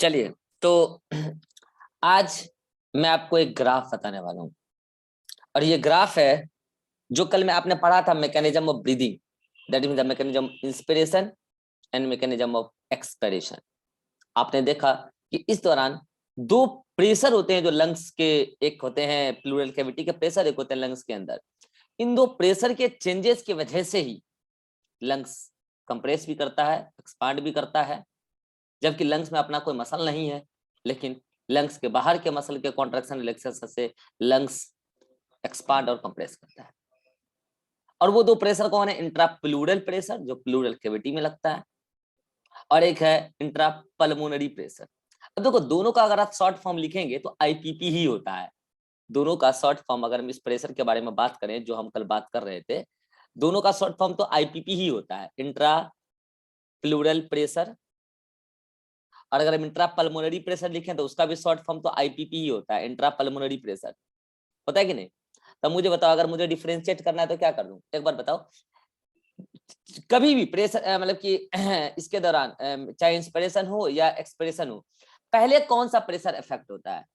चलिए, तो आज मैं आपको एक ग्राफ बताने वाला हूं और ये ग्राफ है जो कल में आपने पढ़ा था, mechanism of breathing, that mean the mechanism inspiration and mechanism of expiration. आपने देखा कि इस दौरान दो प्रेशर होते हैं जो लंग्स के, एक होते हैं प्लूरल कैविटी के प्रेशर, एक होते हैं लंग्स के अंदर। इन दो प्रेशर के चेंजेस की वजह से ही लंग्स कंप्रेस भी करता है, एक्सपांड भी करता है, जबकि लंग्स में अपना कोई मसल नहीं है, लेकिन लंग्स के बाहर के मसल के कॉन्ट्रैक्शन रिलैक्सेशन से लंग्स एक्सपांड और कंप्रेस करता है। और वो दो प्रेशर कौन है? इंट्राप्लूरल प्रेशर जो प्लूरल कैविटी में लगता है, और एक है इंट्रापल्मोनरी प्रेशर। अब देखो, दोनों का अगर आप शॉर्ट फॉर्म लिखेंगे तो आईपीपी ही होता है। दोनों का शॉर्ट फॉर्म, अगर हम इस प्रेशर के बारे में बात करें जो हम कल बात कर रहे थे, दोनों का शॉर्ट फॉर्म तो आईपीपी ही होता है, इंट्रा प्लूरल प्रेशर। और अगर हम इंट्रा पल्मोनरी प्रेशर लिखें तो उसका भी शॉर्ट फॉर्म तो आईपीपी ही होता है, इंट्रा पल्मोनरी प्रेशर। होता है कि नहीं? तब मुझे बताओ, अगर मुझे डिफरेंशिएट करना है तो क्या कर दूं? एक बार बताओ, कभी भी प्रेशर मतलब कि इसके दौरान चाहे इंस्पिरेशन हो या एक्सपिरेशन हो, पहले कौन सा प्रेशर इफेक्ट होता है?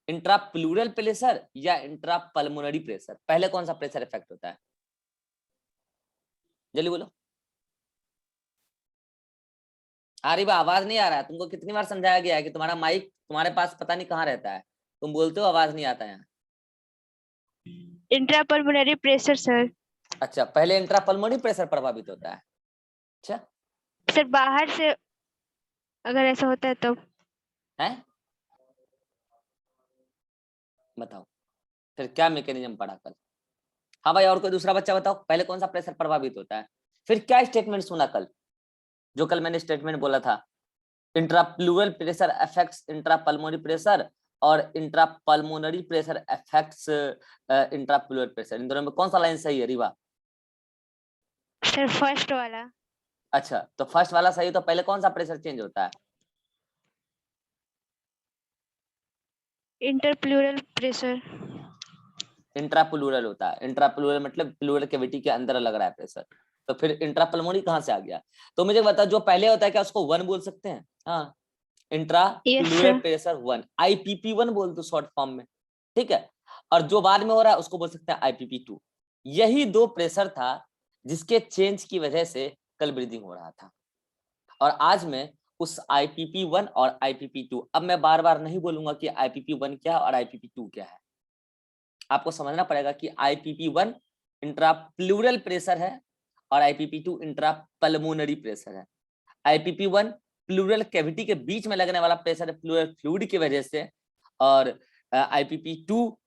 इंट्रा प्लूरल प्रेशर या इंट्रा पल्मोनरी प्रेशर? पहले कौन सा प्रेशर इफेक्ट होता है? जल्दी बोलो। आरिबा, आवाज नहीं आ रहा है तुमको? कितनी बार समझाया गया है कि तुम्हारा माइक तुम्हारे पास पता नहीं कहाँ रहता है, तुम बोलते हो आवाज नहीं आता है। Intrapulmonary pressure sir. अच्छा, पहले इंट्रापल्मोनरी प्रेशर प्रभावित होता है। अच्छा सर, बाहर से अगर ऐसा होता है तो है, बताओ फिर क्या मैकेनिज्म पढ़ा कल? हाँ भाई, और कोई दूसरा बच्चा बताओ, पहले कौन सा प्रेशर प्रभावित होता है? फिर क्या स्टेटमेंट सुना कल, जो कल मैंने स्टेटमेंट बोला था, इंट्राप्लूरल प्रेशर अफेक्ट्स इंट्रापल्मोनरी प्रेशर और इंट्रापल्मोनरी प्रेशर अफेक्ट्स इंट्राप्लूरल प्रेशर। इन दोनों में कौन सा लाइन सही है रिवा? सर फर्स्ट वाला। अच्छा, तो फर्स्ट वाला सही, तो पहले कौन सा प्रेशर चेंज होता है? इंटरप्लूरल प्रेशर। इंट्राप्लूरल होता है। इंट्राप्लूरल मतलब प्लूरल कैविटी के अंदर लग रहा है प्रेशर, तो फिर इंट्रापल्मोनरी कहाँ से आ गया? तो मुझे बता, जो पहले होता है क्या उसको वन बोल सकते हैं? हाँ, इंट्राप्लूरल प्रेशर वन, आईपीपी वन बोल दो शॉर्ट फॉर्म में, ठीक है। और जो बाद में हो रहा है उसको बोल सकते हैं आईपीपी टू। यही दो प्रेशर था जिसके चेंज की वजह से कल ब्रीदिंग हो रहा था। और आज मैं उस आईपीपी वन और आईपीपी टू, अब मैं बार बार नहीं बोलूंगा कि आईपीपी वन क्या है और आईपीपी टू क्या है। आपको समझना पड़ेगा कि आईपीपी वन इंट्राप्लूरल प्रेशर है और आईपीपी टू इंट्रापल्मोनरी प्रेशर है। आईपीपी वन प्लूरल कैविटी के बीच में लगने वाला प्रेशर है प्लूरल फ्लूइड की वजह से, और आईपीपी टू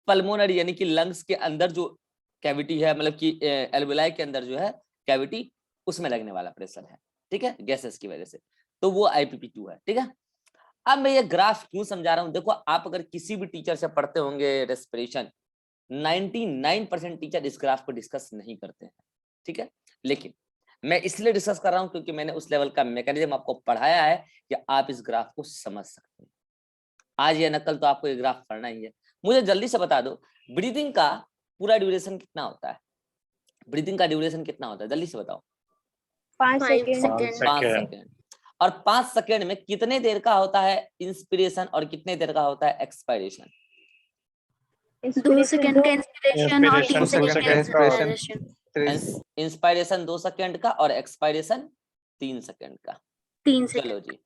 पल्मोनरी यानी कि लंग्स के अंदर जो कैविटी है, मतलब कि एल्वेलाई के अंदर जो है कैविटी, उसमें लगने वाला प्रेशर है, ठीक है, गैसेस की वजह से। तो वो आईपीपी टू है, ठीक है। अब मैं ये ग्राफ क्यों समझा रहा हूं? देखो, आप अगर किसी भी टीचर से पढ़ते होंगे रेस्पिरेशन, 99% टीचर इस ग्राफ को डिस्कस नहीं करते हैं, ठीक है। लेकिन मैं इसलिए डिस्कस कर रहा हूं क्योंकि मैंने उस लेवल का मैकेनिज्म आपको पढ़ाया है कि आप इस ग्राफ को समझ सकते हैं। आज या नकल तो आपको ये ग्राफ पढ़ना ही है। मुझे जल्दी से बता दो, ब्रीदिंग का पूरा ड्यूरेशन कितना होता है? ब्रीदिंग का ड्यूरेशन कितना होता है, जल्दी से बताओ। 5 सेकेंड। 5 सेकेंड। और 5 सेकेंड में कितने देर का होता है इंस्पिरेशन और कितने देर का होता है एक्सपायरेशन? 2 सेकेंड का इंस्पिरेशन और 3 सेकेंड का इंस्पिरेशन। इंस्पायरेशन 2 सेकेंड का और एक्सपायरेशन 3 सेकेंड का। 3 सेकेंड। चलो जी,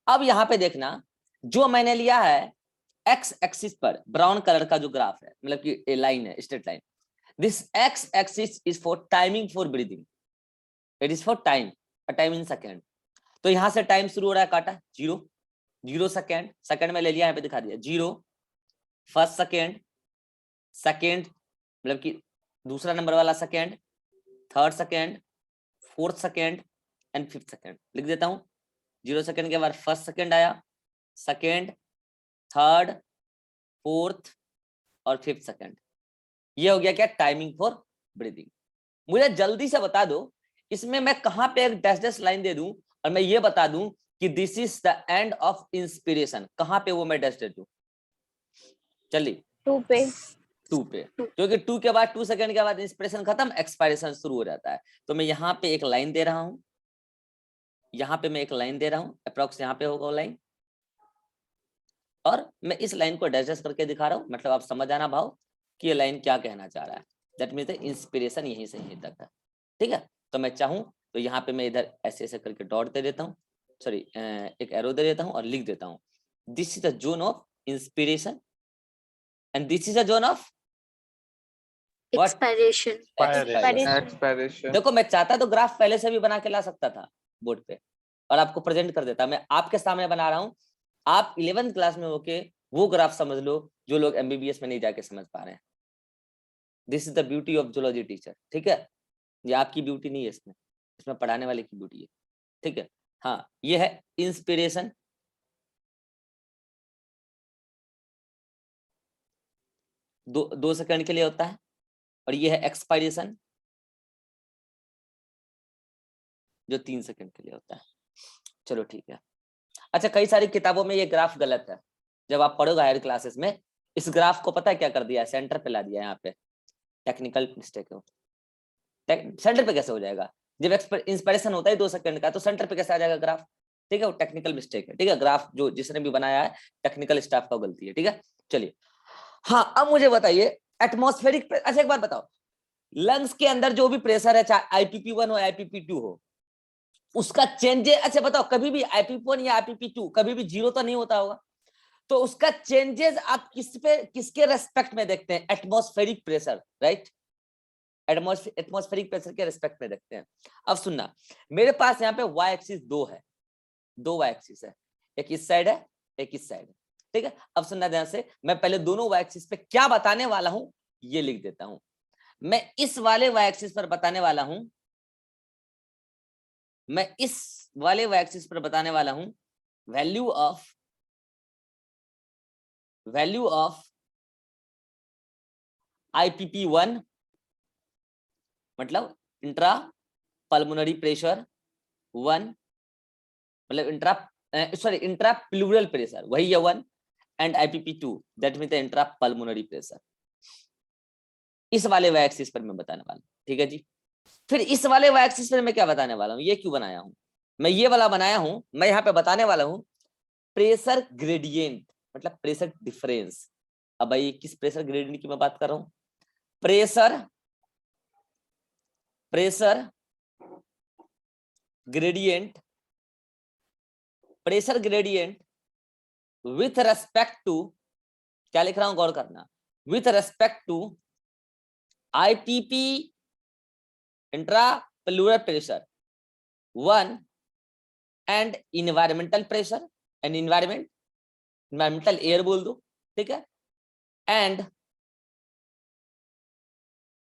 अब यहाँ पे देखना, जो मैंने लिया है एक्स एक्सिस पर ब्राउन कलर का जो ग्राफ है, मतलब कि लाइन है, straight line, this x axis is for timing for breathing, it is for time, time in second. तो यहां से टाइम शुरू हो रहा है, काटा 0 0 सेकेंड, सेकेंड में ले लिया, यहाँ पे दिखा दिया 0 फर्स्ट सेकेंड, सेकेंड मतलब कि दूसरा नंबर वाला second, third second, fourth second and fifth second. लिख देता हूं, 0 सेकेंड के बाद फर्स्ट सेकेंड आया, सेकेंड, थर्ड, फोर्थ और फिफ्थ सेकेंड। ये हो गया क्या? Timing for breathing. मुझे जल्दी से बता दो, इसमें मैं कहां पे एक डैश डैश लाइन दे दूं और मैं ये बता दूं कि this is the end of inspiration, कहां पे वो मैं डैश दे दूं? चलिए 2 पे। 2 पे, क्योंकि 2 के बाद 2 सेकेंड के बाद इंस्पिरेशन खत्म, एक्सपायरेशन शुरू हो जाता है। तो मैं यहाँ पे एक लाइन दे रहा हूं, यहाँ पे मैं एक लाइन दे रहा हूं, अप्रोक्स यहाँ पे होगा लाइन, और मैं इस लाइन को डैश करके दिखा रहा हूँ, मतलब आप समझ आना भाव कि ये लाइन क्या कहना चाह रहा है। दैट मीन्स इंस्पिरेशन यहीं से यहीं तक है, ठीक है। तो मैं चाहूँ तो यहाँ पे मैं इधर ऐसे ऐसे करके डॉट दे देता हूँ, सॉरी एक एरो दे देता हूँ और लिख देता हूँ this is the zone of inspiration and this is the zone of Expiration. Expiration. देखो मैं चाहता तो ग्राफ पहले से भी बना के ला सकता था बोर्ड पे और आपको प्रेजेंट कर देता। मैं आपके सामने बना रहा हूँ, आप 11th क्लास में होके वो ग्राफ समझ लो जो लोग MBBS में नहीं जाके समझ पा रहे हैं। This is the beauty of zoology teacher, ठीक है। ये आपकी ब्यूटी नहीं है, इसमें पढ़ाने वाले की ब्यूटी है, ठीक है। हाँ, ये है इंस्पिरेशन, दो सेकंड के लिए होता है, और ये है एक्सपायरेशन जो 3 सेकंड के लिए होता है। चलो ठीक है। अच्छा, कई सारी किताबों में ये ग्राफ गलत है। जब आप पढ़ोगे हायर क्लासेस में, इस ग्राफ को पता है क्या कर दिया है, सेंटर पे ला दिया है। यहाँ पे टेक्निकल मिस्टेक है। सेंटर पे कैसे हो जाएगा? जब इंस्पिरेशन होता है 2 सेकंड का, तो सेंटर पे कैसे आ जाएगा ग्राफ? ठीक है, वो टेक्निकल मिस्टेक है, ठीक है। ग्राफ जो जिसने भी बनाया है टेक्निकल स्टाफ का गलती है, ठीक है। चलिए, हाँ अब मुझे बताइए एटमॉस्फेरिक। अच्छा एक बात बताओ, लंग्स के अंदर जो भी प्रेशर है, चाहे IPP1 हो IPP2 हो, उसका चेंजेस, अच्छा बताओ, कभी भी IPP1 या IPP2 कभी भी 0 तो नहीं होता होगा, तो उसका चेंजेस आप किसके रेस्पेक्ट में देखते हैं? Atmospheric pressure, right. Atmospheric pressure के रेस्पेक्ट में देखते हैं। अब सुनना, मेरे पास यहाँ पे y एक्सिस 2 है, 2 y एक्सिस है, एक इस साइड है एक इस साइड है, ठीक है। अब सुनना ध्यान से, मैं पहले दोनों y एक्सिस पे क्या बताने वाला हूं ये लिख देता हूं। मैं इस वाले y एक्सिस पर बताने वाला हूं, मैं इस वाले y एक्सिस पर बताने वाला हूं वैल्यू ऑफ IPP1, मतलब इंट्रा पल्मोनरी प्रेशर 1, मतलब इंट्रा प्लूरल प्रेशर वही है 1, and IPP2 that means the intra pulmonary pressure. इस वाले y एक्सिस पर मैं बताने वाला हूं, ठीक है जी। फिर इस वाले y एक्सिस पर मैं क्या बताने वाला हूं? ये क्यों बनाया हूं मैं? ये वाला बनाया हूं मैं, यहाँ पे बताने वाला हूं प्रेशर ग्रेडियंट, मतलब प्रेशर डिफरेंस। अब भाई किस प्रेशर ग्रेडियंट की मैं बात कर रहा हूं? Pressure gradient with respect to, क्या लिख रहा हूं गौर करना, with respect to IPP intra pleural pressure 1 and environmental pressure and environmental air बोल दो, ठीक है, एंड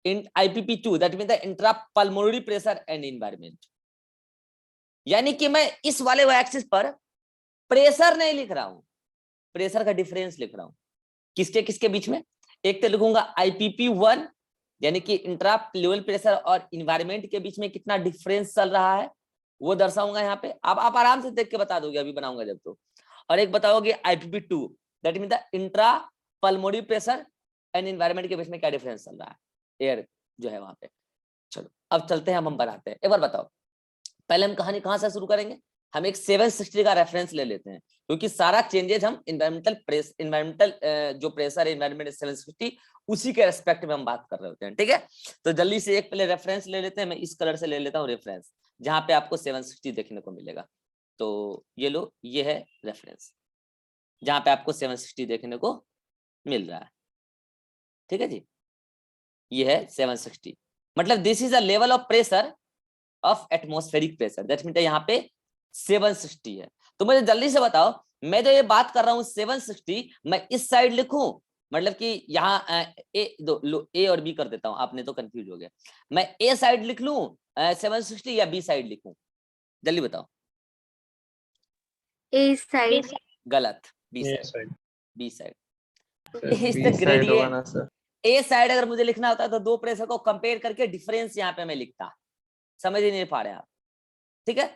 in IPP2 that means the intrapulmonary pressure and environment। यानी कि मैं इस वाले एक्सिस पर प्रेशर नहीं लिख रहा हूं, प्रेशर का डिफरेंस लिख रहा हूं। किसके किसके बीच में? एक तो लिखूंगा IPP1 यानी कि इंट्राप्लूरल प्रेशर और इन्वायरमेंट के बीच में कितना डिफरेंस चल रहा है वो दर्शाऊंगा यहाँ पे। आप आराम से देख के बता दोगे अभी बनाऊंगा जब तो। और एक बताओगे IPP2 that mean the intrapulmonary pressure and environment के बीच में क्या डिफरेंस चल रहा है, एयर जो है वहां पे। चलो अब चलते हैं, हम बनाते हैं। एक बार बताओ, पहले हम कहानी कहां से शुरू करेंगे? हम एक 760 का रेफरेंस ले लेते हैं, क्योंकि सारा चेंजेस हम इन्वायरमेंटल जो प्रेशर है इन्वायरमेंट 760 उसी के रेस्पेक्ट में हम बात कर रहे होते हैं, ठीक है। तो जल्दी से एक पहले रेफरेंस ले लेते हैं। मैं इस कलर से ले लेता हूँ रेफरेंस, जहां पे आपको 760 देखने को मिलेगा। तो ये लो, ये है रेफरेंस जहां पे आपको 760 देखने को मिल रहा है, ठीक है जी। ये है 760, मतलब this is a level of pressure of atmospheric pressure, that mean यहाँ पे 760 है। तो मुझे जल्दी से बताओ, मैं जो ये बात कर रहा हूँ 760, मैं इस साइड लिखूं, मतलब कि यहाँ ए और बी कर देता हूं, आपने तो कंफ्यूज हो गया। मैं ए साइड लिख लूं 760 या बी साइड लिखूं? जल्दी बताओ। A side. गलत, बी A साइड, side. B side B is the side होगा ना ग्रेडियंट। सर? ए साइड अगर मुझे लिखना होता तो दो प्रेशर को कंपेयर करके डिफरेंस यहाँ पे मैं लिखता, समझ ही नहीं पा रहे आप, ठीक है।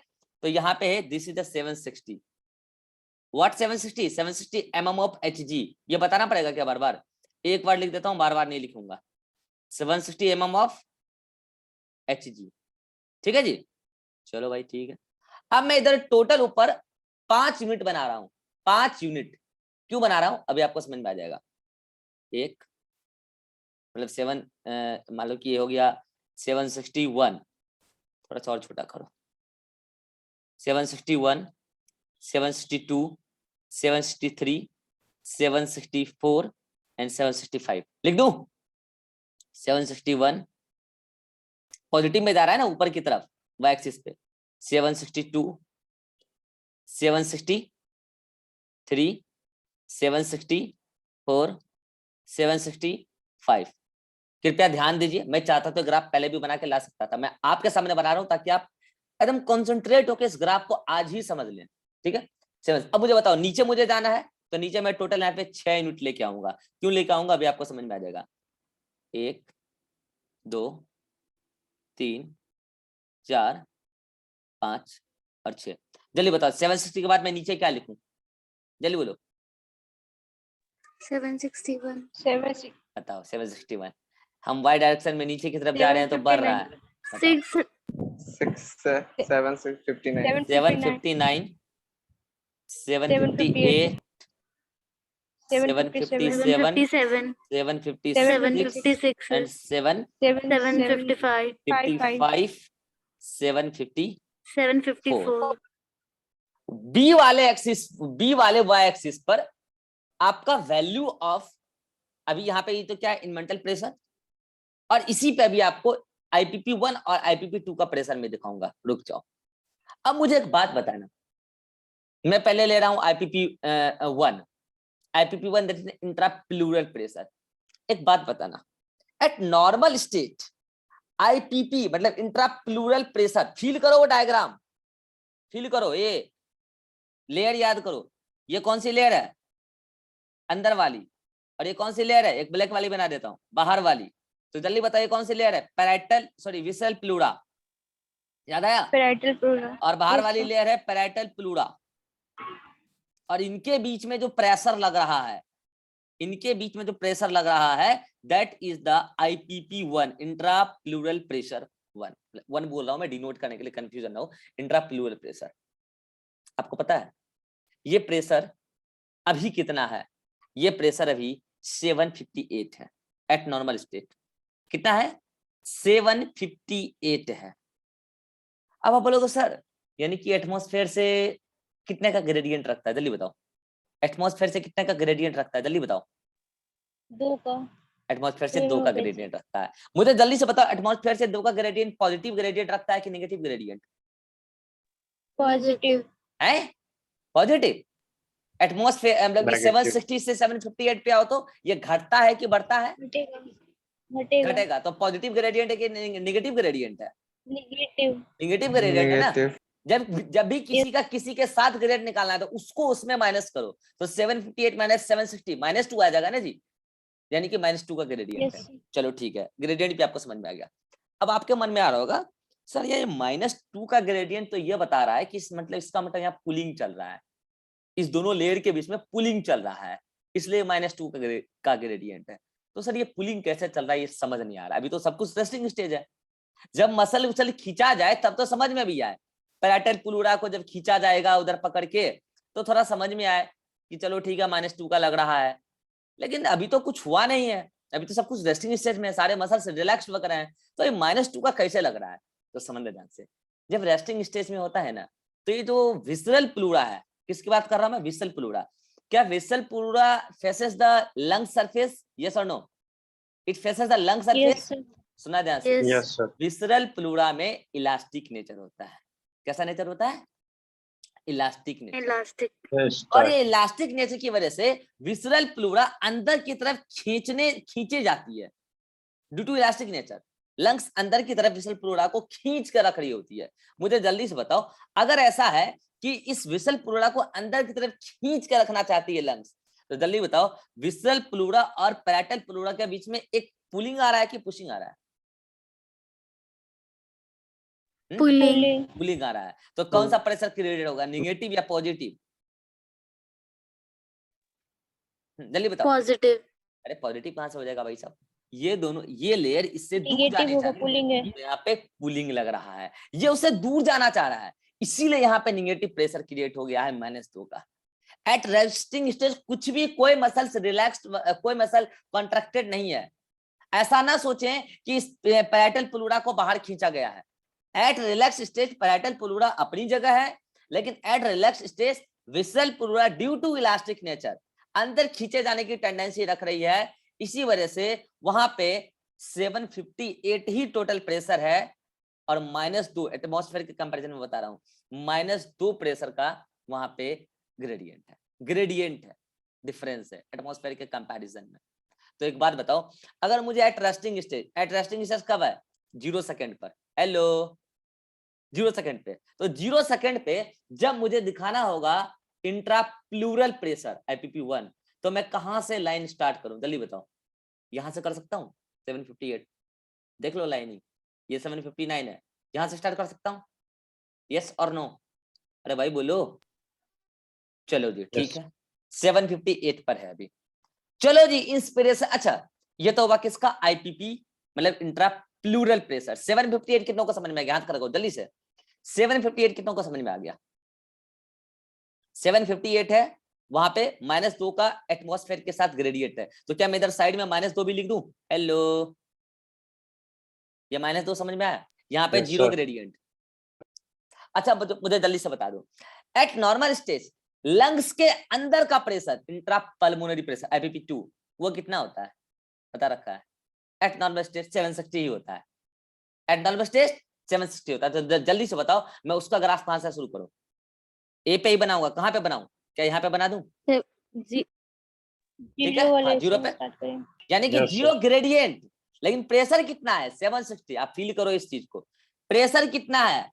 तो यहाँ पे है this is the 760। What 760? 760 mm of Hg। ये बताना पड़ेगा क्या बार बार? एक बार लिख देता हूँ, बार बार नहीं लिखूंगा। 760 mm ऑफ Hg, ठीक है जी। चलो भाई ठीक है। अब मैं इधर टोटल ऊपर 5 यूनिट बना रहा हूँ, 5 यूनिट। क्यों बना रहा हूं अभी आपको समझ में आ जाएगा। एक मतलब 7 मान लो कि ये हो गया 761, थोड़ा सा और छोटा करो, 761, 762, 763, 764 एंड 765 लिख दूं। 761 पॉजिटिव में जा रहा है ना ऊपर की तरफ वाई एक्सिस पे, 762, 763, 764, 765। कृपया ध्यान दीजिए, मैं चाहता तो ग्राफ पहले भी बना के ला सकता था, मैं आपके सामने बना रहा हूं ताकि आप एकदम कॉन्सेंट्रेट होकर इस ग्राफ को आज ही समझ लें, ठीक है। अब मुझे बताओ, नीचे मुझे जाना है तो नीचे मैं टोटल यहाँ पे 6 यूनिट लेके आऊंगा। क्यों लेके आऊंगा अभी आपको समझ में आ जाएगा। 1 2 3 4 5 और 6। जल्दी बताओ 760 के बाद मैं नीचे क्या लिखूं, जल्दी बोलो। 761 बताओ 761। हम वाई डायरेक्शन में नीचे की तरफ जा रहे हैं तो बढ़ रहा है। 759, 759, 758, 757, 756 and 755 755, 754। 754 बी वाले एक्सिस, बी वाले वाई एक्सिस पर आपका वैल्यू ऑफ, अभी यहाँ पे ये तो क्या है इनमेंटल प्रेशर, और इसी पे भी आपको IPP1 और IPP2 का प्रेशर में दिखाऊंगा। रुक जाओ, अब मुझे एक बात बताना, मैं पहले ले रहा हूं IPP1, IPP1 that is इंट्राप्लूरल pressure. एक बात बताना, एट नॉर्मल स्टेट IPP मतलब इंट्राप्लूरल प्रेशर, फील करो वो डायग्राम, फील करो, ये लेयर याद करो, ये कौन सी लेयर है, अंदर वाली, और ये कौन सी लेयर है, एक ब्लैक वाली बना देता हूं, बाहर वाली। तो जल्दी बताइए कौन सी लेयर है, पैराइटल सॉरी विसरल प्लूरा, याद आया, पैराइटल प्लूरा, और बाहर वाली लेयर है पैराइटल प्लूरा। और इनके बीच में जो प्रेशर लग रहा है, इनके बीच में जो प्रेशर लग रहा है that is the IPP1 intrapleural pressure 1 बोल रहा हूं मैं डिनोट करने के लिए, कंफ्यूजन ना हो। इंट्राप्लूरल प्रेशर, आपको पता है ये प्रेशर अभी कितना है, ये प्रेशर अभी 758 है एट नॉर्मल स्टेट। कितना है, 758 है। अब आप बोलोगे सर यानी कि एटमॉस्फेयर से कितने का ग्रेडियंट रखता है, जल्दी बताओ। एटमॉस्फेयर से कितने का ग्रेडियंट रखता है, जल्दी बताओ। 2 का। एटमॉस्फेयर से 2 का ग्रेडियंट रखता है। मुझे जल्दी से बताओ, एटमॉस्फेयर से 2 का ग्रेडियंट पॉजिटिव ग्रेडियंट रखता है कि नेगेटिव ग्रेडियंट? पॉजिटिव है, पॉजिटिव। एटमॉस्फेयर मतलब 760 से 758 पे आओ तो ये घटता है कि बढ़ता है? घटेगा। तो पॉजिटिव ग्रेडियंट है कि नेगेटिव ग्रेडियंट है? नेगेटिव ग्रेडियंट है ना। जब भी किसी का किसी के साथ ग्रेड निकालना है तो उसको उसमें माइनस करो, तो 758 माइनस 760 -2 आ जाएगा ना जी, यानी कि -2 का ग्रेडियंट है। चलो ठीक है, ग्रेडियंट भी आपको समझ में आ गया। अब आपके मन में आ रहा होगा सर ये -2 का ग्रेडियंट तो ये बता रहा है कि मतलब इसका मतलब यहाँ पुलिंग चल रहा है, इस दोनों लेयर के बीच में पुलिंग चल रहा है, इसलिए -2 का ग्रेडियंट है। तो सर ये पुलिंग कैसे चल रहा है ये समझ नहीं आ रहा, अभी तो सब कुछ रेस्टिंग स्टेज है। जब मसल उसल खींचा जाए तब तो समझ में भी आए, पैराइटल प्लूरा को जब खींचा जाएगा उधर पकड़ के तो थोड़ा समझ में आए कि चलो ठीक है -2 का लग रहा है, लेकिन अभी तो कुछ हुआ नहीं है, अभी तो सब कुछ रेस्टिंग स्टेज में है, सारे मसल्स रिलैक्स वगैरह हैं, तो ये -2 का कैसे लग रहा है? तो समझ ले ध्यान से, जब रेस्टिंग स्टेज में होता है ना तो ये जो विसरल प्लूरा है, किसकी बात कर रहा हूं मैं, विसरल प्लूरा। क्या visceral pleura faces the lung surface, yes और no? It faces the lung surface. सुना ध्यान से, Yes, sir. विसरल प्लूरा में इलास्टिक नेचर होता है। कैसा नेचर होता है? Elastic nature. इलास्टिक। Yes, और sir. ये इलास्टिक नेचर की वजह से विसरल प्लूरा अंदर की तरफ खींचे जाती है, due to elastic nature. Lungs अंदर की तरफ विसरल प्लूरा को खींच कर रख रही होती है। मुझे जल्दी से बताओ, अगर ऐसा है कि इस विसरल प्लूरा को अंदर की तरफ खींच कर रखना चाहती है लंग्स, तो जल्दी बताओ विसरल प्लूरा और पैराइटल प्लूरा के बीच में एक पुलिंग आ रहा है कि पुशिंग आ रहा है? पुलिंग आ रहा है। तो कौन सा प्रेशर क्रिएटेड होगा, नेगेटिव या पॉजिटिव? जल्दी बताओ। पॉजिटिव। अरे पॉजिटिव कहां से हो जाएगा भाई साहब, ये दोनों, ये लेयर इससे दूर जाने चाहिए, तो यहाँ पे पुलिंग लग रहा है, ये उससे दूर जाना चाह रहा है, इसीलिए यहाँ पे नेगेटिव प्रेशर क्रिएट हो गया है -2 का। एट रेस्टिंग स्टेज कुछ भी, कोई मसल्स रिलैक्स्ड, कोई मसल कॉन्ट्रैक्टेड नहीं है। ऐसा ना सोचें कि इस पैराइटल प्लूरा को बाहर खींचा गया है। At relax stage parietal pleura अपनी जगह है, लेकिन at relax stage visceral pleura due to elastic nature अंदर खींचे जाने की टेंडेंसी रख रही है। इसी वजह से वहां पे 758 ही टोटल प्रेशर है और -2 एटमॉस्फेयर के कंपैरिजन में बता रहा हूं, -2 प्रेशर का वहां पे ग्रेडियंट है, डिफरेंस है एटमॉस्फेयर के कंपैरिजन में। तो एक बात बताओ, अगर मुझे एट रेस्टिंग स्टेज कब है? 0 सेकंड पर। हेलो, 0 सेकंड पे। तो 0 सेकंड पे जब मुझे दिखाना होगा इंट्राप्लूरल प्रेशर IPP1, तो मैं कहां से लाइन स्टार्ट करूं? जल्दी बताओ। यहां से कर सकता हूं 758, देख लो लाइनिंग, ये 759 है, यहां से स्टार्ट कर सकता हूं? यस और नो? अरे भाई बोलो। चलो जी ठीक है, 758 पर है अभी। चलो जी इंस्पिरेशन, अच्छा ये तो हुआ किसका? IPP मतलब इंट्राप्लूरल प्रेशर। 758 कितनों को समझ में आ गया? हाथ करो जल्दी से। 758 कितनों को समझ में आ गया? 758 है, वहां पे -2 का एटमॉस्फेयर के साथ ग्रेडियंट है, तो क्या मैं इधर साइड में -2 भी लिख दूं? हेलो, ये -2 समझ में आया? यहाँ पे 0 ग्रेडियंट। अच्छा मुझे जल्दी से बता दो, एट नॉर्मल स्टेज लंग्स के अंदर का प्रेशर इंट्रापल्मोनरी प्रेशर IPP2 वो कितना होता है? पता रखा है? एट नॉर्मल स्टेज 760 ही होता है। एट नॉर्मल स्टेज 760 होता है। तो जल्दी से बताओ मैं उसका ग्राफ कहां से शुरू करूं? ए पे ही बनाऊंगा, कहां पे बनाऊं? क्या यहाँ पे बना दूं? ठीक है, हाँ 0 पे, यानी कि 0 ग्रेडियंट, लेकिन प्रेशर कितना है? 760। आप फील करो इस चीज को, प्रेशर कितना है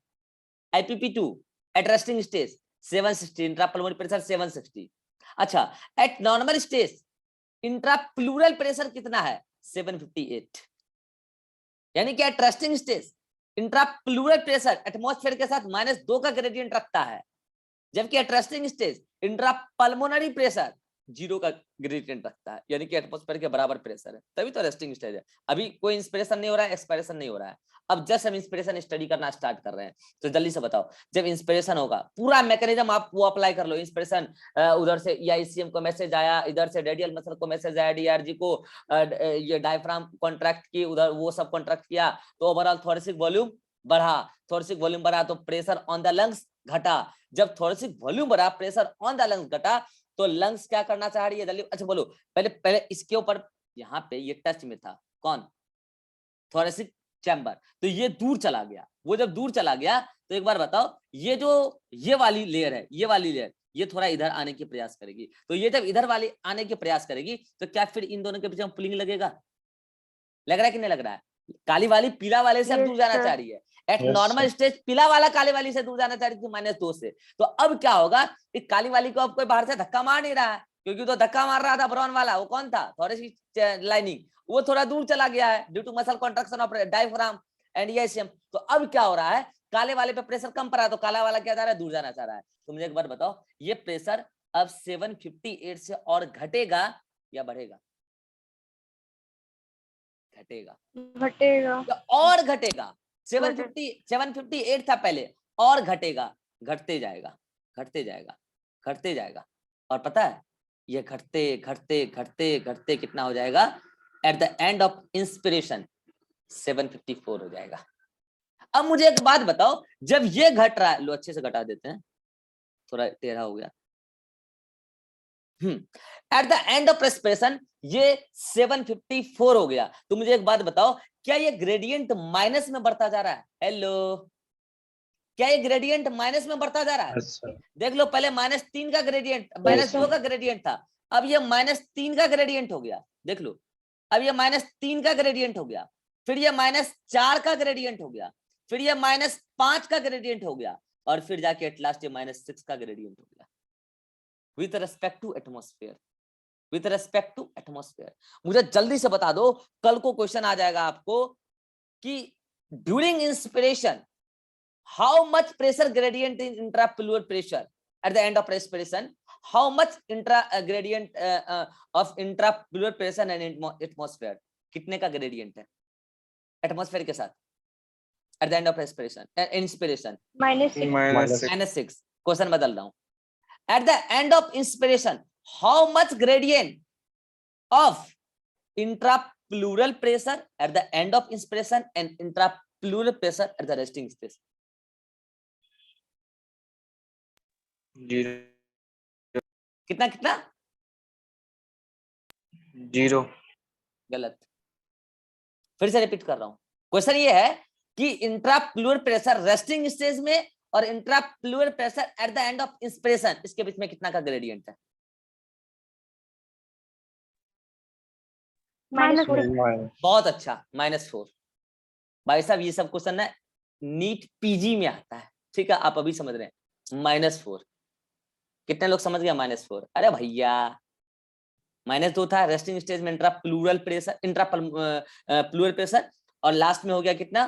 IPP2 at resting stage? 760, intrapulmonary pressure 760। अच्छा at normal stage intrapleural pressure कितना है? 758। यानी कि at resting stage intrapleural pressure atmosphere के साथ -2 का ग्रेडियंट रखता है, जबकि at resting stage intrapulmonary pressure 0 का ग्रेडियंट रखता है, यानी कि एटमॉस्फेयर के बराबर प्रेशर है, तभी तो रेस्टिंग स्टेज है। अभी कोई इंस्पिरेशन नहीं हो रहा है, एक्सपायरेशन नहीं हो रहा है, अब जस्ट हम इंस्पिरेशन स्टडी करना स्टार्ट कर रहे हैं। तो जल्दी से बताओ, जब इंस्पिरेशन होगा पूरा मैकेनिज्म आप वो अप्लाई कर लो। इंस्पिरेशन उधर से EICM को मैसेज आया, इधर से रेडियल मसल को मैसेज आया, DRG को ये डायफ्राम कॉन्ट्रैक्ट की, उधर वो सब कॉन्ट्रैक्ट किया, तो ओवरऑल थोरेसिक वॉल्यूम बढ़ा, थोरेसिक वॉल्यूम बढ़ा तो प्रेशर ऑन द लंग्स घटा। जब थोरेसिक वॉल्यूम बढ़ा, प्रेशर ऑन द लंग्स घटा, तो लंग्स क्या करना चाह रही है? जल्दी अच्छा बोलो। पहले इसके ऊपर यहाँ पे ये टच में था कौन? थोरेसिक चैम्बर, तो ये दूर चला गया। वो जब दूर चला गया तो एक बार बताओ, ये जो ये वाली लेयर है, ये वाली लेयर ये थोड़ा इधर आने की प्रयास करेगी, तो ये जब इधर वाली आने की प्रयास करेगी तो क्या फिर इन दोनों के बीच में पुलिंग लगेगा? लग रहा है कि नहीं लग रहा है? काली वाली पीला वाले से अब दूर जाना चाह रही है। एट नॉर्मल स्टेज पीला वाला काले वाली से दूर जाना चाह रही थी -2 से। तो अब क्या होगा, काली वाली को अब कोई बाहर से धक्का मार नहीं रहा है, क्योंकि तो धक्का मार रहा था ब्राउन वाला, वो कौन था? थोरेसिक लाइनिंग, वो थोड़ा दूर चला गया है due to muscle contraction of diaphragm and EICM। तो अब क्या हो रहा है, काले वाले पे प्रेशर कम पड़ा, तो काला वाला क्या चाह रहा है? दूर जाना चाह रहा है। तो मुझे एक बार बताओ, ये प्रेशर अब 758 से और घटेगा या बढ़ेगा? घटेगा और घटेगा। 758 था पहले, और घटेगा, घटते जाएगा, घटते जाएगा, घटते जाएगा। और पता है ये घटते घटते घटते घटते कितना हो जाएगा? Eight the end of inspiration 754 हो जाएगा। अब मुझे एक बात बताओ, जब ये घट रहा है, लो अच्छे से घटा देते हैं, थोड़ा टेढ़ा हो गया। Eight the end of respiration ये 754 हो गया। तो मुझे एक बात बताओ, क्या ये ग्रेडियंट माइनस में बढ़ता जा रहा है? हेलो, क्या ये ग्रेडियंट माइनस में बढ़ता जा रहा है? देख लो, पहले -3 का ग्रेडियंट, -2 का ग्रेडियंट था, अब ये -3 का ग्रेडियंट हो गया। देख लो, अब ये -3 का ग्रेडियंट हो गया, फिर ये -4 का ग्रेडियंट हो गया, फिर ये -5 का ग्रेडियंट हो गया, और फिर जाके एट लास्ट ये -6 का ग्रेडियंट हो गया with respect to atmosphere. With respect to atmosphere मुझे जल्दी से बता दो, कल को क्वेश्चन आ जाएगा आपको कि during inspiration how much pressure gradient in intrapleural pressure at the end of respiration, how much intra gradient of intrapleural pressure and atmosphere, कितने का ग्रेडियंट है एटमॉस्फेयर के साथ at the end of respiration inspiration? -6। Question बदल रहा हूं, at the end of inspiration how much gradient of intrapleural pressure at the end of inspiration and intrapleural pressure at the resting stage? 0 कितना कितना? 0 गलत। फिर से रिपीट कर रहा हूं, क्वेश्चन ये है कि इंट्राप्लूरल प्रेशर रेस्टिंग स्टेज में और intrapleural pressure at the end of inspiration, इसके बीच में कितना का ग्रेडियंट है? -4. बहुत अच्छा, -4। भाई साहब ये सब क्वेश्चन ना नीट पीजी में आता है, ठीक है, आप अभी समझ रहे हैं। -4 कितने लोग समझ गया? -4। अरे भैया -2 था रेस्टिंग स्टेज में इंट्राप्लूरल प्रेशर, इंट्राप्लूरल प्रेशर, और लास्ट में हो गया कितना?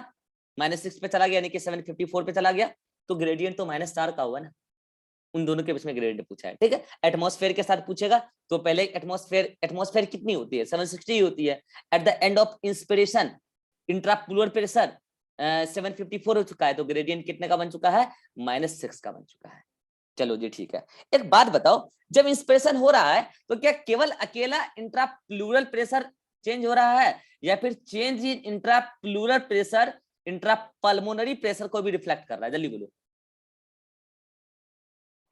-6 पे चला गया, यानी कि 754 पे चला गया। तो ग्रेडियंट तो -4 का हुआ ना, उन दोनों के बीच में ग्रेडियंट पूछा है, ठीक है। एटमॉस्फेयर के साथ पूछेगा तो पहले एटमॉस्फेयर कितनी होती है? 760 होती है। At the end of inspiration intrapleural pressure 754 हो चुका है, तो ग्रेडियंट कितने का बन चुका है? -6 का बन चुका है। चलो जी ठीक है, एक बात बताओ, जब इंस्पिरेशन हो रहा है तो क्या केवल अकेला इंट्राप्लूरल प्रेशर चेंज हो रहा है, या फिर change in intrapleural pressure intrapulmonary pressure को भी रिफ्लेक्ट कर रहा है? जल्दी बोलो,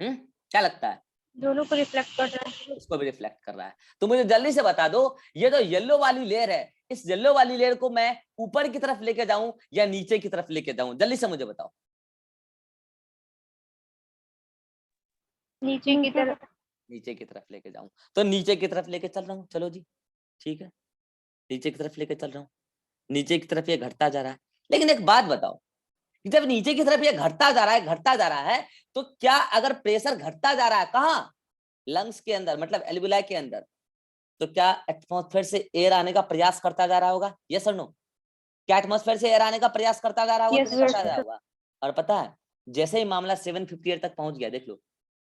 क्या लगता है? दोनों को रिफ्लेक्ट कर रहा है। इसको भी रिफ्लेक्ट कर रहा है। तो मुझे जल्दी से बता दो, ये जो येलो वाली लेयर है, इस येलो वाली लेयर को मैं ऊपर की तरफ लेके जाऊं या नीचे की तरफ लेके जाऊं? जल्दी से मुझे बताओ। नीचे की तरफ। नीचे की तरफ लेके जाऊं, तो नीचे की तरफ लेके चल रहा हूं। चलो जी ठीक है, नीचे की तरफ लेके चल रहा हूं। नीचे की तरफ ये घटता जा रहा है, लेकिन एक बात बताओ, जब नीचे की तरफ ये घटता जा रहा है, घटता जा रहा है, तो क्या अगर प्रेशर घटता जा रहा है कहाँ? लंग्स के अंदर, मतलब एल्वियोलाई के अंदर, तो क्या एटमॉस्फेयर से एयर आने का प्रयास करता जा रहा होगा? यस और नो? क्या एटमॉस्फेयर से एयर आने का प्रयास करता जा रहा होगा? Yes, तो करता yes, जा रहा sir. होगा। और पता है, जैसे ही मामला 758 तक पहुंच गया, देख लो,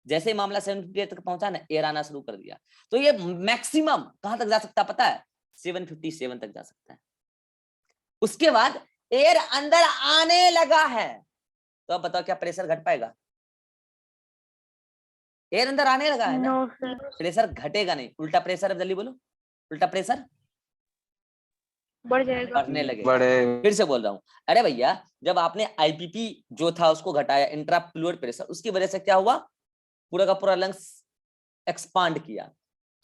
जैसे ही मामला 758 तक पहुंचा ना, एयर आना शुरू कर दिया, तो ये मैक्सिमम कहां तक जा सकता है पता है? 757 तक जा सकता है। उसके बाद एयर अंदर आने लगा है, तो अब बताओ क्या प्रेशर घट पाएगा? एयर अंदर आने लगा है ना, No, sir. प्रेशर घटेगा नहीं, उल्टा प्रेशर। अब जल्दी बोलो, उल्टा प्रेशर बढ़ जाएगा। बढ़ने लगेगा। बड़े फिर से बोल रहा हूं, अरे भैया जब आपने आईपीपी जो था उसको घटाया, इंट्राप्लूरल प्रेशर, उसकी वजह से क्या हुआ? पूरा का पूरा लंग्स एक्सपांड किया,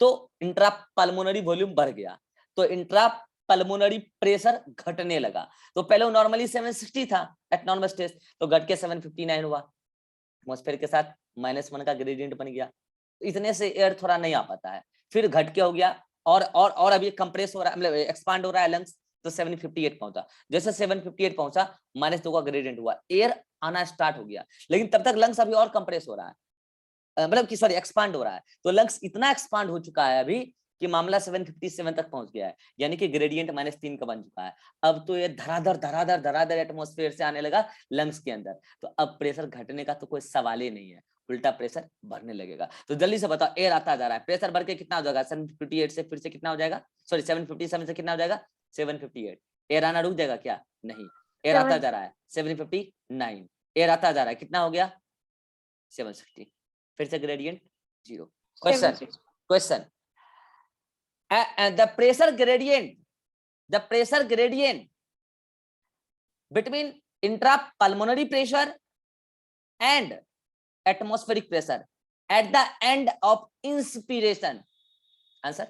तो इंट्रापल्मोनरी वॉल्यूम बढ़ गया, तो इंट्रापल्मोनरी प्रेशर घटने लगा। तो पहले वो नॉर्मली 760 था एट नॉर्मल स्टेज, तो घट के 759 हुआ। एटमॉस्फेयर के साथ -1 का ग्रेडियंट बन गया, तो इतने से एयर थोड़ा नहीं आ पाता है, फिर घट के हो गया, और अभी कंप्रेस हो रहा है, मतलब एक्सपांड हो रहा है लंग्स, तो 758 पहुंचा। जैसे 758 पहुंचा, -2 का ग्रेडियंट हुआ, एयर आना स्टार्ट हो गया, लेकिन तब तक लंग्स अभी और कंप्रेस हो रहा है, मतलब कि सॉरी एक्सपांड हो रहा है। तो लंग्स इतना एक्सपांड हो चुका है अभी कि मामला 757 तक पहुंच गया है, यानी कि ग्रेडियंट -3 का बन चुका है। अब तो ये धराधर धराधर धराधर एटमॉस्फेयर से आने लगा लंग्स के अंदर, तो अब प्रेशर घटने का तो कोई सवाल ही नहीं है, उल्टा प्रेशर बढ़ने लगेगा। तो जल्दी से बताओ, एयर आता जा रहा है, प्रेशर बढ़ के कितना हो जाएगा? 758 से फिर से कितना हो जाएगा? सॉरी 757 से कितना हो जाएगा? 758। एयर आना रुक जाएगा क्या? नहीं, एयर आता जा रहा है 759, एयर आता जा रहा है, कितना हो गया? 760, फिर से gradient 0। Question the pressure gradient between intrapulmonary pressure and atmospheric pressure at the end of inspiration. Answer?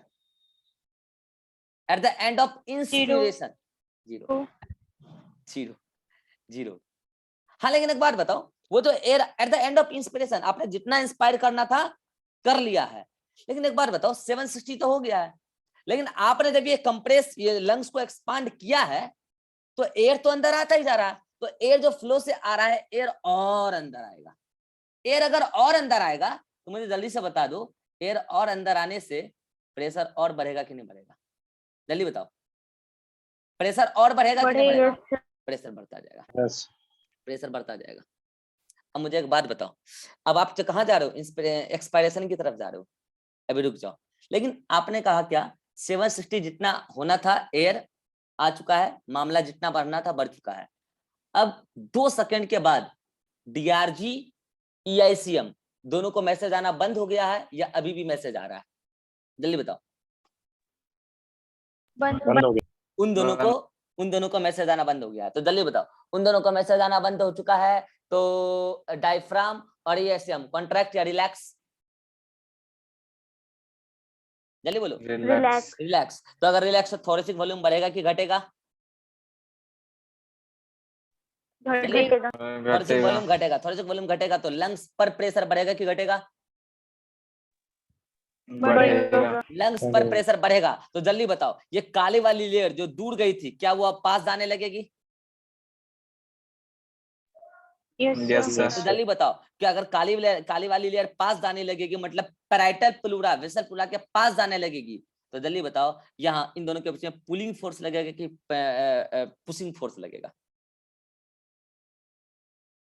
At the end of inspiration, 0. हाँ, लेकिन एक बात बताओ, वो तो air at the end of inspiration, आपने जितना इंस्पायर करना था कर लिया है, लेकिन एक बात बताओ 760 तो हो गया है, लेकिन आपने जब ये कंप्रेस, ये लंग्स को एक्सपांड किया है, तो एयर तो अंदर आता ही जा रहा है, तो एयर जो फ्लो से आ रहा है, एयर और अंदर आएगा। एयर अगर और अंदर आएगा तो मुझे जल्दी से बता दो, एयर और अंदर आने से प्रेशर और बढ़ेगा कि नहीं बढ़ेगा? जल्दी बताओ, प्रेशर और बढ़ेगा कि नहीं बढ़ेगा? प्रेशर बढ़ता जाएगा, प्रेशर बढ़ता जाएगा। अब मुझे एक बात बताओ, अब आप कहाँ जा रहे हो? एक्सपायरेशन की तरफ जा रहे हो, अभी रुक जाओ। लेकिन आपने कहा क्या 760 जितना होना था एयर आ चुका है, मामला जितना बढ़ना था बढ़ चुका है। अब 2 सेकंड के बाद DRG EICM दोनों को मैसेज आना बंद हो गया है या अभी भी मैसेज आ रहा है? जल्दी बताओ। बंद हो गया। उन दोनों को मैसेज आना बंद हो गया है, तो जल्दी बताओ। उन दोनों को मैसेज आना बंद हो चुका है, तो डायफ्राम और ईएसएम कॉन्ट्रैक्ट या रिलैक्स? जल्दी बोलो। रिलैक्स। रिलैक्स। तो अगर रिलैक्स तो थोरेसिक वॉल्यूम बढ़ेगा कि घटेगा? घटेगा। थोरेसिक वॉल्यूम घटेगा। थोरेसिक वॉल्यूम घटेगा तो लंग्स पर प्रेशर बढ़ेगा कि घटेगा? बढ़ेगा। लंग्स पर प्रेशर बढ़ेगा। तो जल्दी बताओ, ये काली वाली लेयर जो दूर गई थी, क्या वो अब पास जाने लगेगी? यस तो सर। जल्दी बताओ कि अगर काली वाली लेयर पास जाने लगेगी, मतलब पैराइटल प्लूरा वेसल प्लूरा के पास जाने लगेगी, तो जल्दी बताओ यहाँ इन दोनों के बीच में पुलिंग फोर्स लगेगा कि पुशिंग फोर्स लगेगा?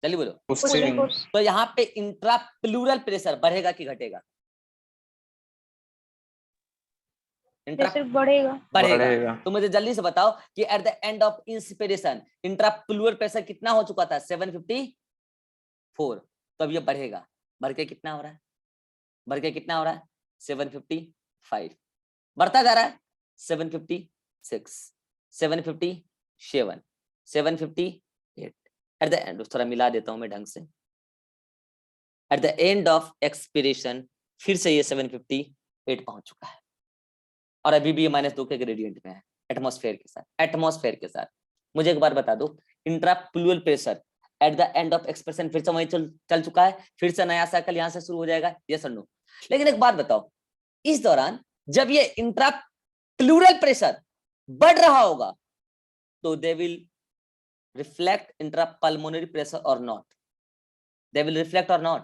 जल्दी बोलो। पुशिंग। तो यहाँ पे इंट्रा प्लूरल प्रेशर बढ़ेगा कि घटेगा? प्रेशर बढ़ेगा। बढ़ेगा। तो मुझे जल्दी से बताओ कि at the end of inspiration intrapleural pressure कितना हो चुका था? 754। तो अब ये बढ़ेगा, बढ़ के कितना हो रहा है? बढ़ के कितना हो रहा है? 755। बढ़ता जा रहा है 756, 757, 758। एट द एंड, थोड़ा मिला देता हूं मैं ढंग से, eight the end of expiration फिर से ये 758 पहुंच चुका है, और अभी भी ये -2 के ग्रेडियंट में है एटमॉस्फेयर के साथ। एटमॉस्फेयर के साथ मुझे एक बार बता दो, intrapleural pressure at the end of expression फिर से वहीं चल चुका है, फिर से नया साइकिल यहां से शुरू हो जाएगा, यस और नो? लेकिन एक बात बताओ, इस दौरान जब ये इंट्राप्लूरल प्रेशर बढ़ रहा होगा तो they will reflect intrapulmonary pressure और नॉट? दे विल रिफ्लेक्ट और नॉट?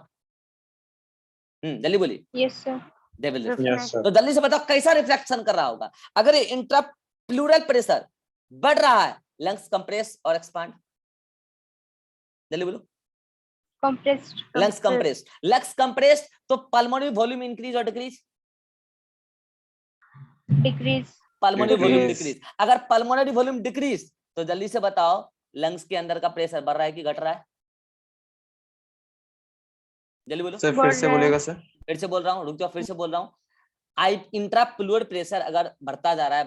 जल्दी बोलिए। Yes sir. They will reflect. तो जल्दी से बताओ कैसा रिफ्लेक्शन कर रहा होगा? अगर ये इंट्राप्लूरल प्रेशर बढ़ रहा है, लंग्स कंप्रेस और एक्सपांड? जल्दी बोलो। कंप्रेस्ड। लंग्स कंप्रेस्ड तो पल्मोनरी वॉल्यूम इंक्रीज और decrease? Decrease. Pulmonary volume decrease. अगर पल्मोनरी वॉल्यूम डिक्रीज तो जल्दी से बताओ लंग्स के अंदर का प्रेशर बढ़ रहा है कि घट रहा है? जल्दी बोलो। सर फिर से बोलेगा सर। फिर से बोल रहा हूँ, रुक जाओ, फिर से बोल रहा हूँ। इंट्राप्लूरल प्रेशर अगर बढ़ता जा रहा है,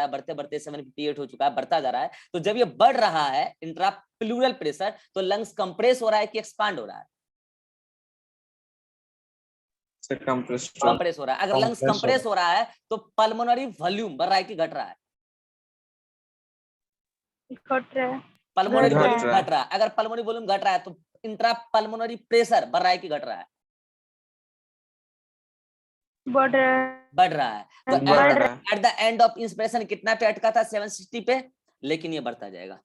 बढ़ते बढ़ते 758 हो चुका है, बढ़ता जा रहा है, तो जब ये बढ़ रहा है इंट्राप्लूरल प्रेशर, तो लंग्स कंप्रेस हो रहा है कि एक्सपांड हो रहा है? कंप्रेस हो रहा है। अगर लंग्स कंप्रेस हो रहा है तो पल्मोनरी वॉल्यूम बढ़ रहा है कि घट रहा है? घट रहा है। पल्मोनरी वॉल्यूम घट रहा है। अगर पल्मोनरी वॉल्यूम घट रहा है तो इंट्रापल्मोनरी प्रेशर बढ़ रहा है कि घट रहा है? बढ़ रहा है। बढ़ रहा है। तो eight the end of inspiration कितना पे अटका था? 760 पे। लेकिन ये बढ़ता जाएगा,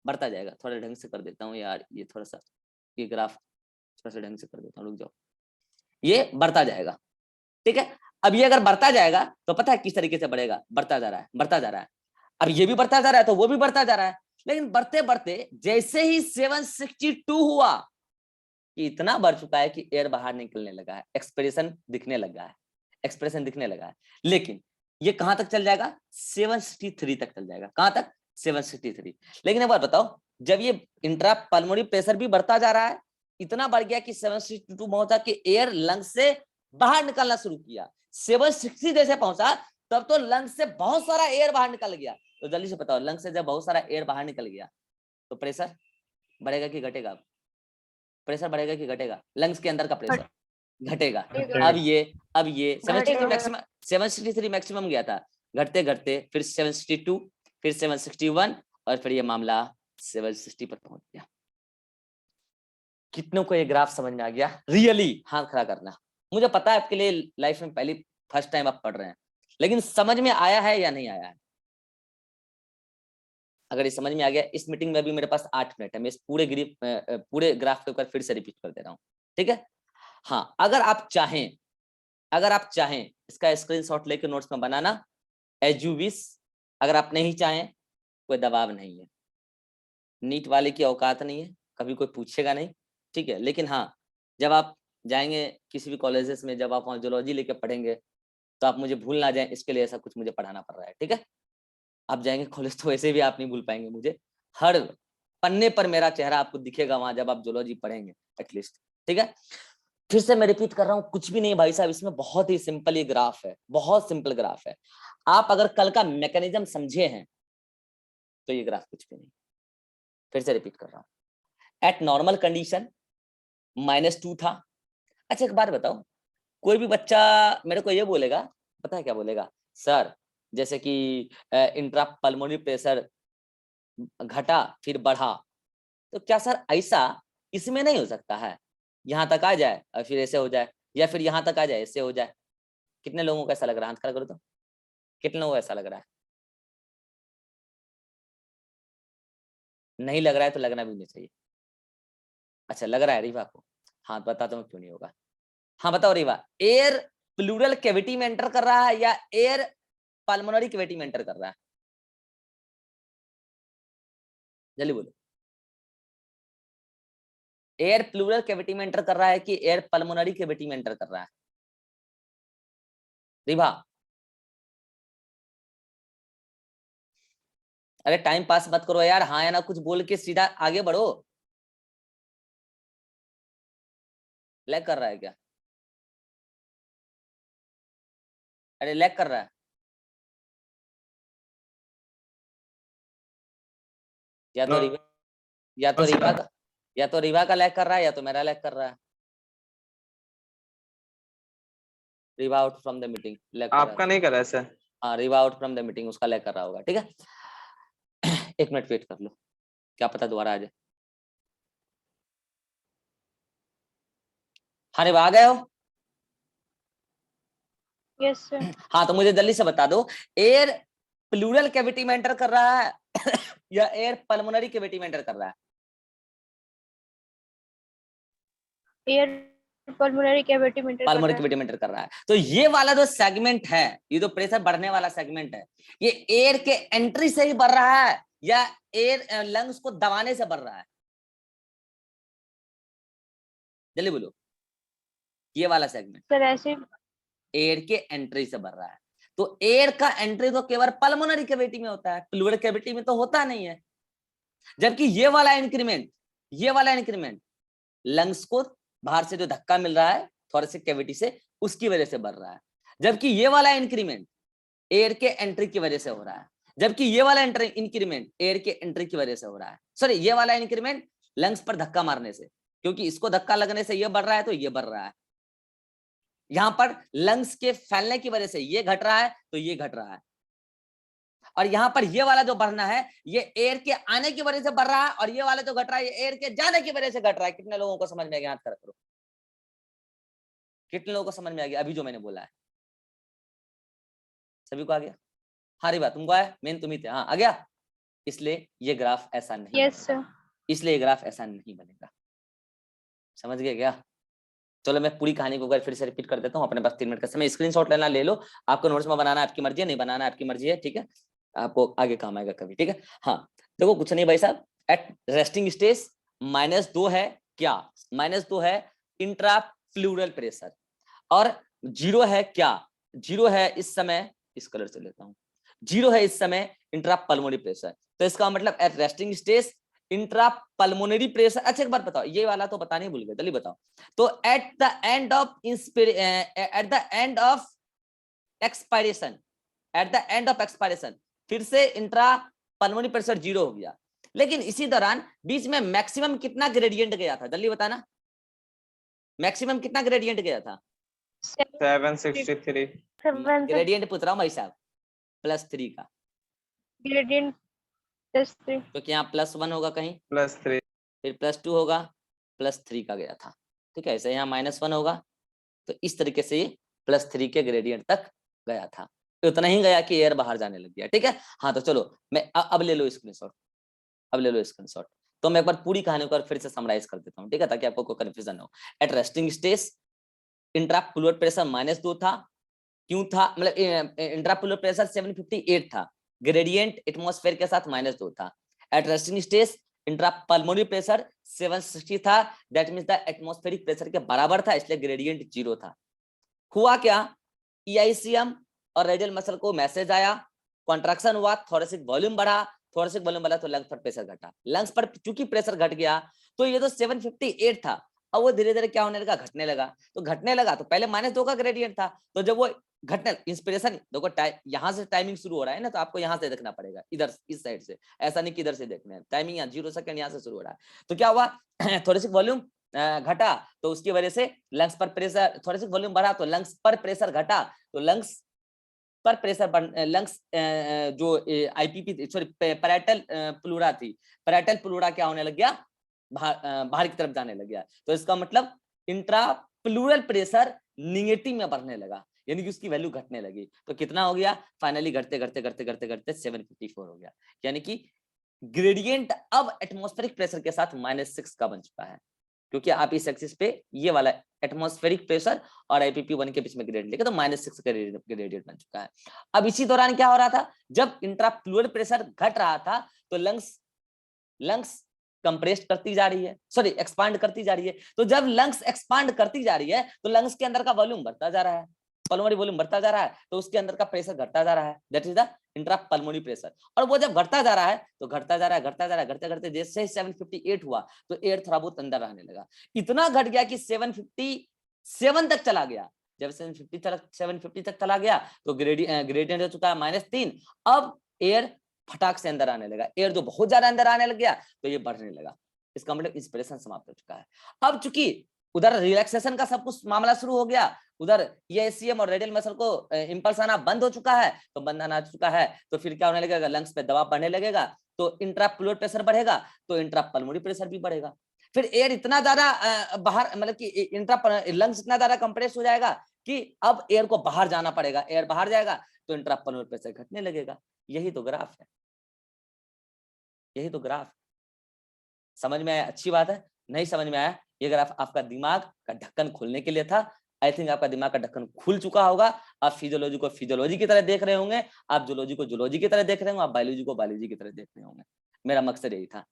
बढ़ता जाएगा। थोड़ा ढंग से कर देता हूँ यार, ये थोड़ा सा ये ग्राफ थोड़ा सा ढंग से कर देता हूँ, रुक जाओ। ये बढ़ता जाएगा, ठीक है। अब ये अगर बढ़ता जाएगा तो पता है किस तरीके से बढ़ेगा? बढ़ता जा रहा है, बढ़ता जा रहा है। अब ये भी बढ़ता जा रहा है तो वो भी बढ़ता जा रहा है। लेकिन बढ़ते बढ़ते जैसे ही 762 हुआ कि इतना बढ़ चुका है कि एयर बाहर निकलने लगा है, एक्सप्रेशन दिखने लगा है, एक्सप्रेशन दिखने लगा है। लेकिन ये कहां तक चल जाएगा? 763 तक चल जाएगा। कहां तक? 763। लेकिन एक बार बताओ, जब ये इंट्रा पल्मोनरी प्रेशर भी बढ़ता जा रहा है, इतना बढ़ गया कि 762 पहुंचा कि एयर लंग से बाहर निकलना शुरू किया, 760 जैसे पहुंचा तब तो लंग से बहुत सारा एयर बाहर निकल गया। तो जल्दी से बताओ, लंग से जब बहुत सारा एयर बाहर निकल गया तो प्रेशर बढ़ेगा कि घटेगा? प्रेशर बढ़ेगा कि घटेगा? लंग्स के अंदर का प्रेशर घटेगा। अब ये 763 मैक्सिमम गया था, घटते घटते फिर 762, फिर 761 और फिर ये मामला 760 पर पहुंच गया। कितनों को ये ग्राफ समझ में आ गया? रियली हाथ खड़ा करना। मुझे पता है आपके लिए लाइफ में पहली फर्स्ट टाइम आप पढ़ रहे हैं, लेकिन समझ में आया है या नहीं आया है? अगर ये समझ में आ गया, इस मीटिंग में भी मेरे पास 8 मिनट है, मैं इस पूरे ग्राफ के ऊपर फिर से रिपीट कर दे रहा हूँ, ठीक है। हाँ, अगर आप चाहें इसका स्क्रीनशॉट लेके नोट्स में बनाना एज यू विश। अगर आप नहीं चाहें, कोई दबाव नहीं है, नीट वाले की औकात नहीं है, कभी कोई पूछेगा नहीं, ठीक है। लेकिन हाँ, जब आप जाएंगे किसी भी कॉलेजेस में, जब आप वहाँ जूलॉजी लेके पढ़ेंगे तो आप मुझे भूल ना जाए, इसके लिए ऐसा कुछ मुझे पढ़ाना पड़ रहा है, ठीक है। आप जाएंगे कॉलेज तो वैसे भी आप नहीं भूल पाएंगे मुझे, हर पन्ने पर मेरा चेहरा आपको दिखेगा वहां जब आप जूलॉजी पढ़ेंगे एटलीस्ट, ठीक है, फिर से मैं रिपीट कर रहा हूं, कुछ भी नहीं भाई साहब, इसमें बहुत ही सिंपल ये ग्राफ है, बहुत सिंपल ग्राफ है। आप अगर कल का मैकेनिज्म समझे हैं तो ये ग्राफ कुछ भी नहीं। फिर से रिपीट कर रहा हूं, एट नॉर्मल कंडीशन -2 था। अच्छा एक बात बताओ, कोई भी बच्चा मेरे को ये बोलेगा, पता है क्या बोलेगा, सर जैसे कि इंट्रा पल्मोनरी प्रेशर घटा फिर बढ़ा, तो क्या सर ऐसा इसमें नहीं हो सकता है, यहाँ तक आ जाए और फिर ऐसे हो जाए, या फिर यहाँ तक आ जाए ऐसे हो जाए? कितने लोगों को ऐसा लग रहा है, हाथ खड़ा करो तो, कितने लोगों को ऐसा लग रहा है? नहीं लग रहा है तो लगना भी नहीं चाहिए। अच्छा लग रहा है रीवा को, हाँ बताता हूँ क्यों नहीं होगा। हाँ बताओ रीवा, एयर प्लूरल कैविटी में एंटर कर रहा है या एयर पल्मोनरी कैविटी में एंटर कर रहा है? जल्दी बोलो, एयर प्लूरल कैविटी में एंटर कर रहा है कि एयर पल्मोनरी कैविटी में एंटर कर रहा है? रीवा, अरे टाइम पास मत करो यार, हाँ या ना कुछ बोल के सीधा आगे बढ़ो। लैग कर रहा है क्या? अरे लैग कर रहा है, या तो रीवा, या तो रीवा का, या तो रीवा का लैग कर रहा है या तो मेरा लैग कर रहा है। Rewa out from the meeting, lag कर रहा है। आपका नहीं कर रहा है सर? हाँ Rewa out from the meeting, उसका लैग कर रहा होगा, ठीक है। एक मिनट वेट कर लो, क्या पता दोबारा आ जाए। हाँ रीवा आ गए हो? Yes sir. हाँ तो मुझे जल्दी से बता दो, एयर प्लूरल कैविटी में एंटर कर रहा है या एयर पल्मोनरी कैविटी में एंटर कर रहा है? एयर पल्मोनरी कैविटी में पल्मोनरी कैविटी में एंटर कर रहा है। तो ये वाला जो सेगमेंट है, ये जो प्रेशर बढ़ने वाला सेगमेंट है, ये एयर के एंट्री से ही बढ़ रहा है या एयर लंग्स को दबाने से बढ़ रहा है? जल्दी बोलो, ये वाला सेगमेंट सर ऐसे एयर के एंट्री से बढ़ रहा है। तो एयर का एंट्री तो केवल पल्मोनरी कैविटी में होता है, प्लूरल कैविटी में तो होता नहीं है। जबकि ये वाला इंक्रीमेंट, ये वाला इंक्रीमेंट लंग्स को बाहर से जो धक्का मिल रहा है थोरेसिक कैविटी से, उसकी वजह से बढ़ रहा है। जबकि ये वाला इंक्रीमेंट एयर के एंट्री की वजह से हो रहा है। जबकि ये वाला इंक्रीमेंट एयर के एंट्री की वजह से हो रहा है। सॉरी, ये वाला इंक्रीमेंट लंग्स पर धक्का मारने से, क्योंकि इसको धक्का लगने से ये बढ़ रहा है तो ये बढ़ रहा है। यहां पर लंग्स के फैलने की वजह से ये घट रहा है तो ये घट रहा है। और यहाँ पर ये वाला जो बढ़ना है, ये एयर के आने की वजह से बढ़ रहा है, और ये वाला जो घट रहा है, ये एयर के जाने की वजह से घट रहा है। कितने लोगों को समझ में आ गया? हाथ खड़ा करो, कितने लोगों को समझ में आ गया अभी जो मैंने बोला है? सभी को आ गया? हाँ री बात, तुमको आया? मेन तुम ही थे, हाँ आ गया। इसलिए ये ग्राफ ऐसा नहीं, यस सर। इसलिए ये ग्राफ ऐसा नहीं बनेगा। समझ गए क्या? चलो मैं पूरी कहानी को अगर फिर से रिपीट कर देता हूँ। अपने पास 3 मिनट का समय, स्क्रीनशॉट लेना ले लो। आपको नोट्स में बनाना आपकी मर्जी है, नहीं बनाना आपकी मर्जी है, ठीक है, आपको आगे काम आएगा कभी, ठीक है। हाँ देखो कुछ नहीं भाई साहब, एट रेस्टिंग स्टेज -2 है क्या? -2 है इंट्रा फ्लूरल प्रेशर, और 0 है क्या? 0 है इस समय, इस कलर से लेता हूँ, 0 है इस समय इंट्रा पल्मोनरी प्रेशर। तो इसका मतलब at resting stage intra pulmonary pressure. अच्छा एक बात बताओ, ये वाला तो बताने ही भूल गए, जल्दी बताओ। तो eight the end of expiration, eight the end of expiration फिर से इंट्रा पल्मोनरी प्रेशर 0 हो गया। लेकिन इसी दौरान बीच में मैक्सिमम कितना ग्रेडियंट गया था? जल्दी बताना, मैक्सिमम कितना ग्रेडियंट गया था? 763 ग्रेडियंट पूछ रहा हूँ भाई साहब, +3 का। ग्रेडियंट +3, तो क्या +1 होगा कहीं, +3 फिर +2 होगा, +3 का गया था, ठीक है। ऐसे यहाँ -1 होगा, तो इस तरीके से ये +3 के ग्रेडियंट तक गया था। तो इतना ही गया कि एयर बाहर जाने लग गया, ठीक है। हाँ तो चलो मैं अब ले लो स्क्रीनशॉट, अब ले लो स्क्रीनशॉट। तो मैं एक बार पूरी कहानी को फिर से समराइज कर देता हूँ, ठीक है, ताकि आपको कोई कंफ्यूजन ना हो। एट रेस्टिंग स्टेज इंट्रापुलर प्रेशर -2 था। क्यों था? मतलब इंट्रापुलर प्रेशर 758 था, ग्रेडियंट एटमॉस्फेयर के साथ -2 था। At resting stage intrapulmonary pressure 760 था, that means the atmospheric pressure के बराबर था, इसलिए ग्रेडियंट 0 था। हुआ क्या? EICM और रेडियल मसल को मैसेज आया, कॉन्ट्रैक्शन हुआ, थोरेसिक वॉल्यूम बढ़ा, थोरेसिक वॉल्यूम बढ़ा तो लंग्स पर प्रेशर घटा। लंग्स पर चूंकि प्रेशर घट गया तो ये तो 758 था, अब वो धीरे धीरे क्या होने लगा, घटने लगा। तो घटने लगा तो पहले -2 का ग्रेडियंट था, तो जब वो घटने, इंस्पिरेशन देखो यहाँ से टाइमिंग शुरू हो रहा है ना, तो आपको यहाँ से देखना पड़ेगा, इधर इस साइड से, ऐसा नहीं कि इधर से देखना है। टाइमिंग यहाँ 0 सेकंड यहाँ से शुरू हो रहा है। तो क्या हुआ, थोरेसिक वॉल्यूम घटा तो उसकी वजह से लंग्स पर प्रेशर, थोरेसिक वॉल्यूम बढ़ा तो लंग्स पर प्रेशर घटा, तो लंग्स पर प्रेशर, लंग्स जो आईपीपी सॉरी पैरेटल प्लूरा थी, पैरेटल प्लूरा क्या होने लग गया, बाहर की तरफ जाने लग गया। तो इसका मतलब इंट्रा प्लूरल प्रेशर निगेटिव में बढ़ने लगा, यानी कि उसकी वैल्यू घटने लगी। तो कितना हो गया, फाइनली घटते घटते घटते घटते घटते 754 हो गया, यानी कि ग्रेडियंट अब एटमॉस्फेरिक प्रेशर के साथ -6 का बन चुका है, क्योंकि आप इस एक्सिस पे ये वाला एटमॉस्फेरिक प्रेशर और IPP1 के बीच में ग्रेडियंट लेके, तो -6 का ग्रेडियंट बन चुका है। अब इसी दौरान क्या हो रहा था, जब इंट्राप्लूरल प्रेशर घट रहा था तो लंग्स कंप्रेस करती जा रही है, सॉरी एक्सपांड करती जा रही है। तो जब लंग्स एक्सपांड करती जा रही है तो लंग्स के अंदर का वॉल्यूम बढ़ता जा रहा है, पल्मोनरी वॉल्यूम बढ़ता जा रहा है, तो उसके अंदर का प्रेशर घटता जा रहा है, that is the intrapulmonary pressure. और वो जब घटता जा रहा है तो घटता जा रहा है, घटता जा रहा है, घटते घटते जैसे ही 758 हुआ तो एयर थोड़ा बहुत अंदर आने लगा, इतना घट गया कि 757 तक चला गया। जब 750 तक चला गया तो ग्रेडियंट हो चुका है -3। अब एयर फटाक से अंदर आने लगा, एयर जो बहुत ज्यादा अंदर आने लग गया तो ये बढ़ने लगा, इसका मतलब इंस्पिरेशन समाप्त हो चुका है। अब चूंकि उधर रिलैक्सेशन का सब कुछ मामला शुरू हो गया, उधर ये एसीएम और रेडियल मसल को इंपल्स आना बंद हो चुका है, तो बंद आना चुका है तो फिर क्या होने लगेगा, लंग्स पे दबाव बढ़ने लगेगा, तो इंट्राप्लूरल प्रेशर बढ़ेगा तो इंट्रापल्मोनरी प्रेशर भी बढ़ेगा। फिर एयर इतना ज्यादा बाहर, मतलब कि लंग्स इतना ज्यादा कंप्रेस हो जाएगा कि अब एयर को बाहर जाना पड़ेगा, एयर बाहर जाएगा तो इंट्रापल्मोनरी प्रेशर घटने लगेगा। यही तो ग्राफ है, यही तो ग्राफ। समझ में आया? अच्छी बात है। नहीं समझ में आया, ये ग्राफ आपका दिमाग का ढक्कन खोलने के लिए था। आई थिंक आपका दिमाग का ढक्कन खुल चुका होगा। आप फिजियोलॉजी को फिजियोलॉजी की तरह देख रहे होंगे, आप जूलॉजी को जूलॉजी की तरह देख रहे होंगे, आप बायोलॉजी को बायोलॉजी की तरह देख रहे होंगे। मेरा मकसद यही था।